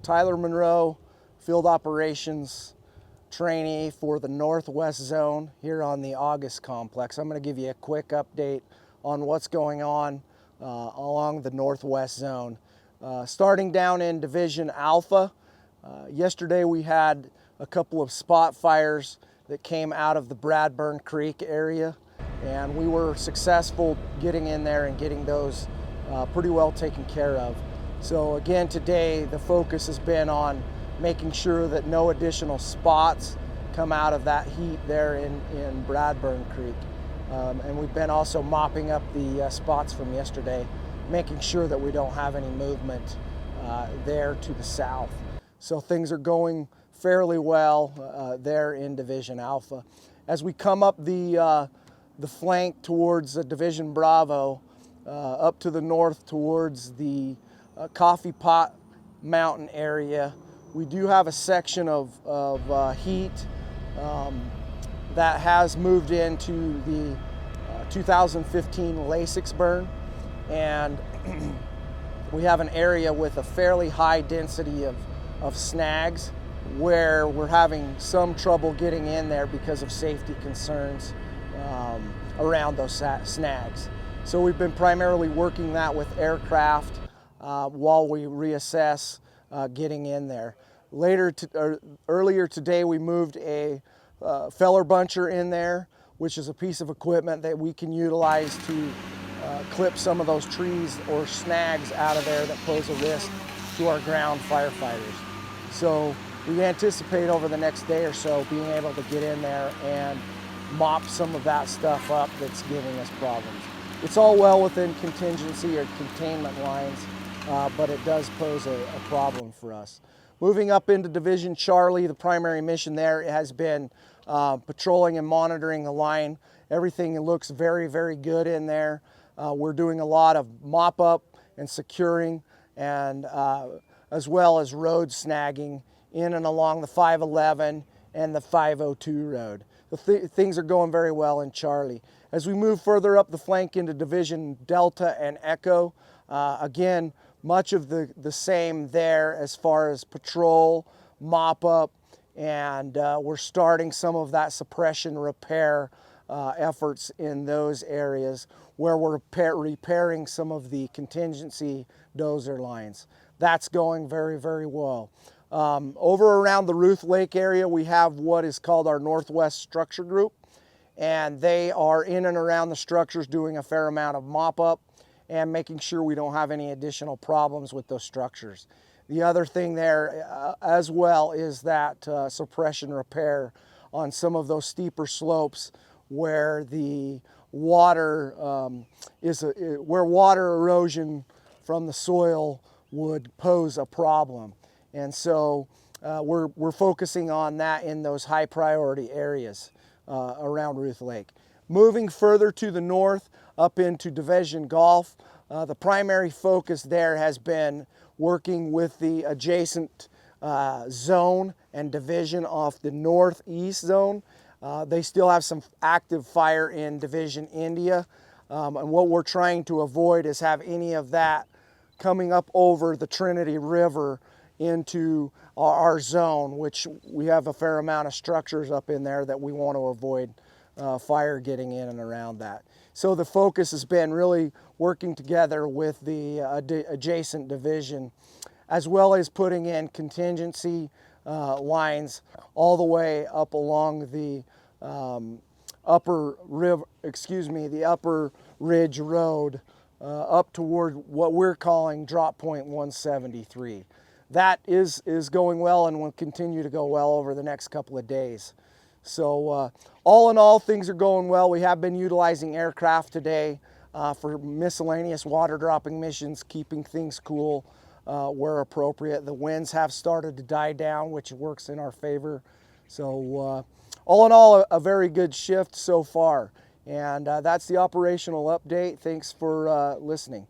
Tyler Monroe, Field Operations Trainee for the Northwest Zone here on the August Complex. I'm going to give you a quick update on what's going on along the Northwest Zone. Starting down in Division Alpha, yesterday we had a couple of spot fires that came out of the Bradburn Creek area, and we were successful getting in there and getting those pretty well taken care of. So again, today the focus has been on making sure that no additional spots come out of that heat there in Bradburn Creek. And we've been also mopping up the spots from yesterday, making sure that we don't have any movement there to the south. So things are going fairly well there in Division Alpha. As we come up the flank towards Division Bravo, up to the north towards the Coffee Pot Mountain area, we do have a section of heat that has moved into the 2015 Lasix burn, and we have an area with a fairly high density of snags where we're having some trouble getting in there because of safety concerns around those snags. So we've been primarily working that with aircraft while we reassess getting in there. Earlier today we moved a feller buncher in there, which is a piece of equipment that we can utilize to clip some of those trees or snags out of there that pose a risk to our ground firefighters. So we anticipate over the next day or so being able to get in there and mop some of that stuff up that's giving us problems. It's all well within contingency or containment lines, but it does pose a problem for us. Moving up into Division Charlie, the primary mission there has been patrolling and monitoring the line. Everything looks very, very good in there. We're doing a lot of mop up and securing, and as well as road snagging in and along the 511 and the 502 road. Things are going very well in Charlie. As we move further up the flank into Division Delta and Echo, again, much of the same there as far as patrol, mop up, and we're starting some of that suppression repair efforts in those areas where we're repairing some of the contingency dozer lines. That's going very, very well. Over around the Ruth Lake area, we have what is called our Northwest Structure Group, and they are in and around the structures doing a fair amount of mop up and making sure we don't have any additional problems with those structures. The other thing there as well is that suppression repair on some of those steeper slopes where the water where water erosion from the soil would pose a problem. And so we're focusing on that in those high priority areas around Ruth Lake. Moving further to the north up into Division Golf, the primary focus there has been working with the adjacent zone and division off the northeast zone. They still have some active fire in Division India, and what we're trying to avoid is have any of that coming up over the Trinity River into our zone, which we have a fair amount of structures up in there that we want to avoid fire getting in and around that. So the focus has been really working together with the adjacent division, as well as putting in contingency lines all the way up along the upper Ridge Road up toward what we're calling drop point 173. That is going well and will continue to go well over the next couple of days. So all in all, things are going well. We have been utilizing aircraft today for miscellaneous water dropping missions, keeping things cool where appropriate. The winds have started to die down, which works in our favor. So all in all, a very good shift so far. And that's the operational update. Thanks for listening.